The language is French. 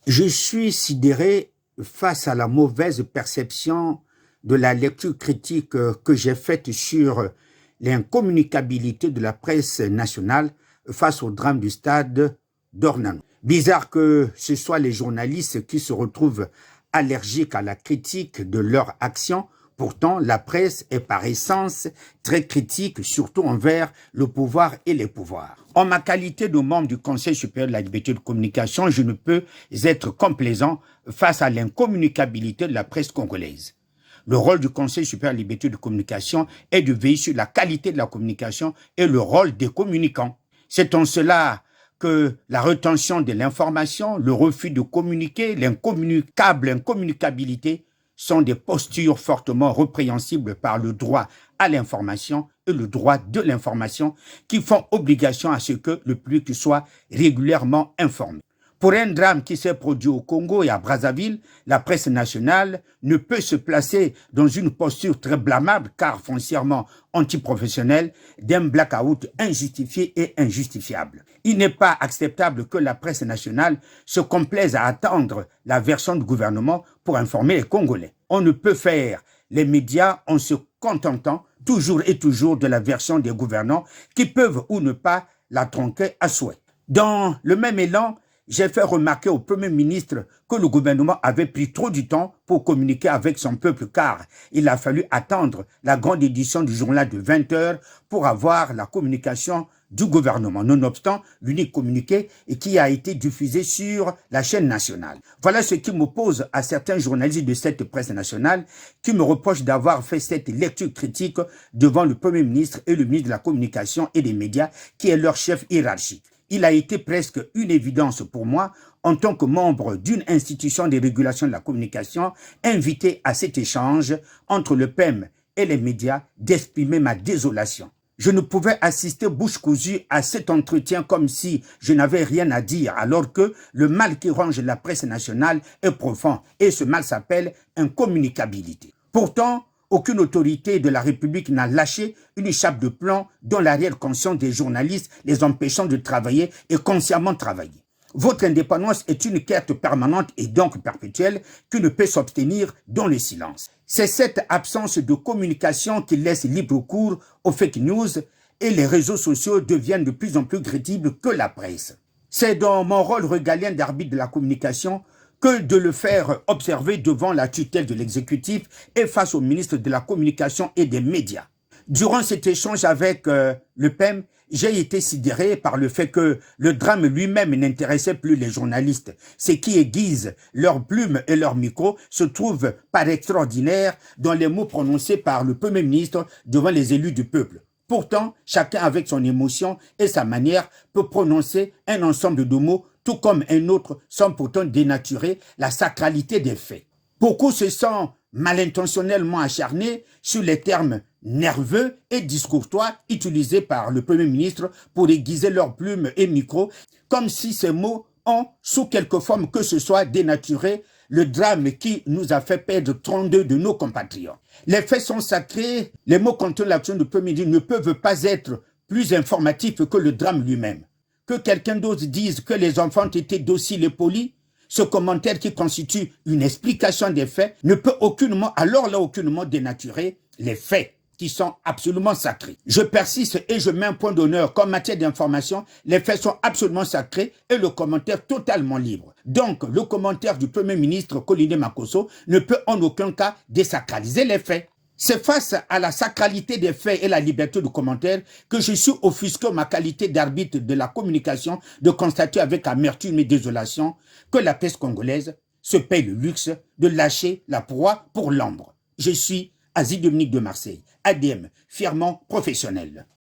Je suis sidéré face à la mauvaise perception de la lecture critique que j'ai faite sur l'incommunicabilité de la presse nationale face au drame du stade d'Ornano. Bizarre que ce soit les journalistes qui se retrouvent allergiques à la critique de leur action. Pourtant, la presse est par essence très critique, surtout envers le pouvoir et les pouvoirs. En ma qualité de membre du Conseil supérieur de la liberté de communication, je ne peux être complaisant face à l'incommunicabilité de la presse congolaise. Le rôle du Conseil supérieur de la liberté de communication est de veiller sur la qualité de la communication et le rôle des communicants. C'est en cela que la rétention de l'information, le refus de communiquer, l'incommunicabilité sont des postures fortement répréhensibles par le droit à l'information et le droit de l'information qui font obligation à ce que le public soit régulièrement informé. Pour un drame qui s'est produit au Congo et à Brazzaville, la presse nationale ne peut se placer dans une posture très blâmable car foncièrement antiprofessionnelle d'un blackout injustifié et injustifiable. Il n'est pas acceptable que la presse nationale se complaise à attendre la version du gouvernement pour informer les Congolais. On ne peut faire les médias en se contentant toujours et toujours de la version des gouvernants qui peuvent ou ne pas la tronquer à souhait. Dans le même élan, j'ai fait remarquer au Premier ministre que le gouvernement avait pris trop du temps pour communiquer avec son peuple car il a fallu attendre la grande édition du journal de 20 heures pour avoir la communication du gouvernement, nonobstant l'unique communiqué qui a été diffusé sur la chaîne nationale. Voilà ce qui m'oppose à certains journalistes de cette presse nationale qui me reprochent d'avoir fait cette lecture critique devant le Premier ministre et le ministre de la Communication et des Médias qui est leur chef hiérarchique. Il a été presque une évidence pour moi, en tant que membre d'une institution de régulation de la communication, invité à cet échange entre le PEM et les médias, d'exprimer ma désolation. Je ne pouvais assister bouche cousue à cet entretien comme si je n'avais rien à dire, alors que le mal qui ronge la presse nationale est profond, et ce mal s'appelle incommunicabilité. Pourtant, aucune autorité de la République n'a lâché une chape de plomb dans l'arrière-conscience des journalistes, les empêchant de travailler et consciemment travailler. Votre indépendance est une quête permanente et donc perpétuelle qui ne peut s'obtenir dans le silence. C'est cette absence de communication qui laisse libre cours aux fake news et les réseaux sociaux deviennent de plus en plus crédibles que la presse. C'est dans mon rôle régalien d'arbitre de la communication que de le faire observer devant la tutelle de l'exécutif et face au ministre de la Communication et des Médias. Durant cet échange avec le PEM, j'ai été sidéré par le fait que le drame lui-même n'intéressait plus les journalistes. Ce qui aiguise leurs plumes et leurs micros se trouve par extraordinaire dans les mots prononcés par le Premier ministre devant les élus du peuple. Pourtant, chacun avec son émotion et sa manière peut prononcer un ensemble de mots tout comme un autre sans pourtant dénaturer la sacralité des faits. Beaucoup se sont malintentionnellement acharnés sur les termes nerveux et discourtois utilisés par le Premier ministre pour aiguiser leurs plumes et micros, comme si ces mots ont, sous quelque forme que ce soit, dénaturé le drame qui nous a fait perdre 32 de nos compatriotes. Les faits sont sacrés, les mots contre l'action du Premier ministre ne peuvent pas être plus informatifs que le drame lui-même. Que quelqu'un d'autre dise que les enfants ont été dociles et polis, ce commentaire qui constitue une explication des faits ne peut aucunement dénaturer les faits qui sont absolument sacrés. Je persiste et je mets un point d'honneur qu'en matière d'information, les faits sont absolument sacrés et le commentaire totalement libre. Donc, le commentaire du Premier ministre Colline Makosso ne peut en aucun cas désacraliser les faits. C'est face à la sacralité des faits et la liberté de commentaire que je suis offusqué ma qualité d'arbitre de la communication de constater avec amertume et désolation que la presse congolaise se paye le luxe de lâcher la proie pour l'ombre. Je suis Asie Dominique de Marseille, ADM, fièrement professionnel.